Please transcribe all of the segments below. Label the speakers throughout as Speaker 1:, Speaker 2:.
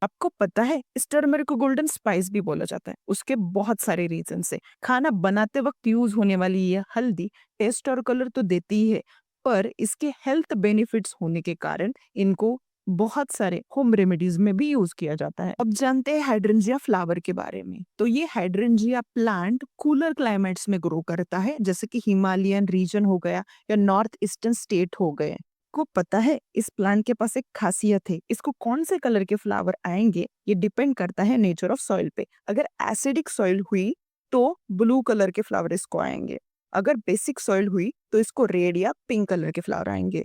Speaker 1: आपको पता है इस टर्मरिक को गोल्डन स्पाइस भी बोला जाता है। उसके बहुत सारे रीजन है। खाना बनाते वक्त यूज होने वाली ये हल्दी टेस्ट और कलर तो देती ही है, पर इसके हेल्थ बेनिफिट्स होने के कारण इनको बहुत सारे होम रेमेडीज में भी यूज किया जाता है। अब जानते हैं हाइड्रेंजिया फ्लावर के बारे में। तो ये हाइड्रेंजिया प्लांट कूलर क्लाइमेट्स में ग्रो करता है, जैसे कि हिमालयन रीजन हो गया या नॉर्थ ईस्टर्न स्टेट हो गए। को पता है इस प्लांट के पास एक खासियत है, इसको कौन से कलर के फ्लावर आएंगे ये डिपेंड करता है नेचर ऑफ सॉइल पे। अगर एसिडिक सॉइल हुई तो ब्लू कलर के फ्लावर इसको आएंगे, अगर बेसिक सॉइल हुई तो इसको रेड या पिंक कलर के फ्लावर आएंगे।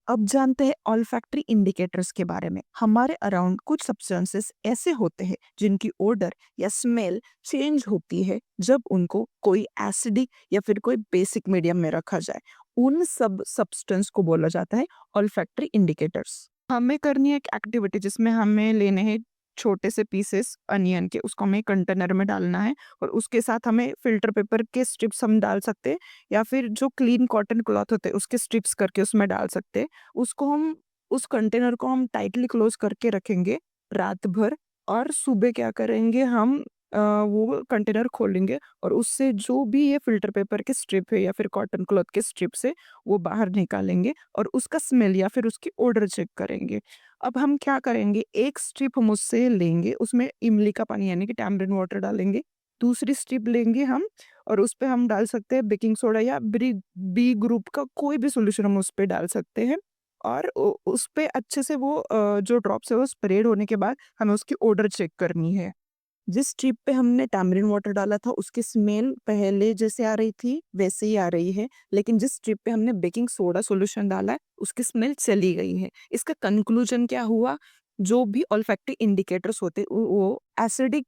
Speaker 1: अब जानते हैं ऑल्फैक्टरी इंडिकेटर्स के बारे में। हमारे अराउंड कुछ सब्सटेंसेस ऐसे होते हैं जिनकी ओडर या स्मेल चेंज होती है जब उनको कोई एसिडिक या फिर कोई बेसिक मीडियम में रखा जाए। उन सब सब्सटेंस को बोला जाता है ऑल्फैक्टरी इंडिकेटर्स। हमें करनी है एक एक्टिविटी जिसमें हमें लेने हैं छोटे से पीसेस अनियन के, उसको हमें कंटेनर में डालना है और उसके साथ हमें फिल्टर पेपर के स्ट्रिप्स हम डाल सकते हैं या फिर जो क्लीन कॉटन क्लॉथ होते हैं उसके स्ट्रिप्स करके उसमें डाल सकते हैं। उसको हम उस कंटेनर को हम टाइटली क्लोज करके रखेंगे रात भर, और सुबह क्या करेंगे हम वो कंटेनर खोलेंगे और उससे जो भी ये फिल्टर पेपर के स्ट्रिप है या फिर कॉटन क्लॉथ के स्ट्रिप्स है वो बाहर निकालेंगे और उसका स्मेल या फिर उसकी ओडर चेक करेंगे। अब हम क्या करेंगे, एक स्ट्रिप हम उससे लेंगे, उसमें इमली का पानी यानी कि टैमरिंड वाटर डालेंगे। दूसरी स्ट्रिप लेंगे हम और उस पे हम डाल सकते हैं बेकिंग सोडा या बी बी ग्रुप का कोई भी सॉल्यूशन हम उस पे डाल सकते हैं। और उस पे अच्छे से वो जो ड्रॉप्स है वो स्प्रेड होने के बाद हमें उसकी ओडर चेक करनी है। जिस स्ट्रिप पे हमने टैमरिंड वाटर डाला था उसकी स्मेल पहले जैसे आ रही थी वैसे ही आ रही है, लेकिन जिस स्ट्रिप पे हमने बेकिंग सोडा सॉल्यूशन डाला है उसकी स्मेल चली गई है। इसका कंक्लूजन क्या हुआ, जो भी ऑल्फैक्टरी इंडिकेटर्स होते वो एसिडिक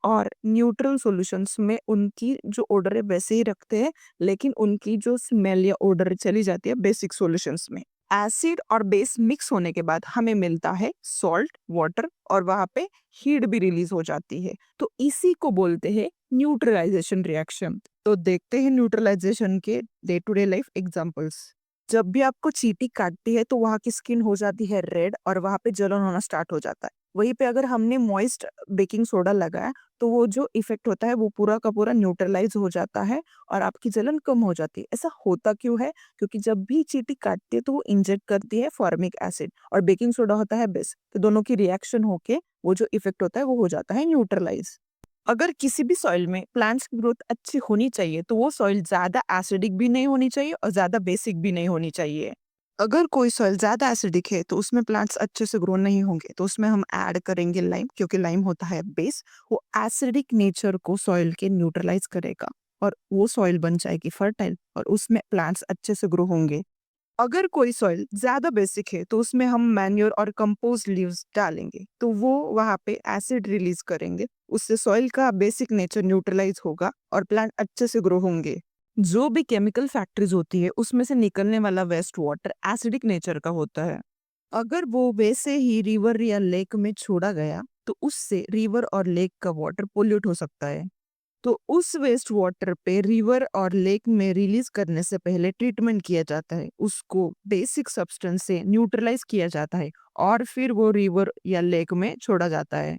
Speaker 1: और न्यूट्रल सॉल्यूशंस में उनकी जो ऑर्डर है वैसे ही रखते हैं, लेकिन उनकी जो स्मेल या ऑर्डर चली जाती है बेसिक सॉल्यूशंस में। एसिड और बेस मिक्स होने के बाद हमें मिलता है सॉल्ट वाटर और वहां पे हीट भी रिलीज हो जाती है। तो इसी को बोलते हैं न्यूट्रलाइजेशन रिएक्शन। तो देखते हैं न्यूट्रलाइजेशन के day to day life examples. जब भी आपको चींटी काटती है तो वहां की स्किन हो जाती है रेड और वहां पे जलन होना स्टार्ट हो जाता है। वहीं पे अगर हमने मॉइस्ट बेकिंग सोडा लगाया तो वो जो इफेक्ट होता है वो पूरा का पूरा न्यूट्रलाइज हो जाता है और आपकी जलन कम हो जाती है। ऐसा होता क्यों है? क्योंकि जब भी चींटी काटती है तो वो इंजेक्ट करती है फॉर्मिक एसिड और बेकिंग सोडा होता है बेस, तो दोनों की रिएक्शन होके वो जो इफेक्ट होता है वो हो जाता है न्यूट्रलाइज। अगर किसी भी सॉइल में प्लांट्स की ग्रोथ अच्छी होनी चाहिए तो वो सॉइल ज्यादा एसिडिक भी नहीं होनी चाहिए और ज्यादा बेसिक भी नहीं होनी चाहिए। अगर कोई सॉइल ज्यादा एसिडिक है तो उसमें प्लांट्स अच्छे से ग्रो नहीं होंगे, तो उसमें हम ऐड करेंगे लाइम, क्योंकि लाइम होता है बेस। वो एसिडिक नेचर को सॉइल के न्यूट्रलाइज करेगा और वो सॉइल बन जाएगी फर्टाइल और उसमें प्लांट्स अच्छे से ग्रो होंगे। अगर कोई सॉइल ज्यादा बेसिक है तो उसमें हम मैन्योर और कंपोस्ट लीव्स डालेंगे तो वो वहां पे एसिड रिलीज करेंगे, उससे सॉइल का बेसिक नेचर न्यूट्रलाइज होगा और प्लांट अच्छे से ग्रो होंगे। जो भी केमिकल फैक्ट्रीज होती है उसमें से निकलने वाला वेस्ट वाटर एसिडिक नेचर का होता है। अगर वो वैसे ही रिवर या लेक में छोड़ा गया तो उससे रिवर और लेक का वाटर पोल्यूट हो सकता है। तो उस वेस्ट वाटर पे रिवर और लेक में रिलीज करने से पहले ट्रीटमेंट किया जाता है, उसको बेसिक सब्सटेंस से न्यूट्रलाइज किया जाता है और फिर वो रिवर या लेक में छोड़ा जाता है।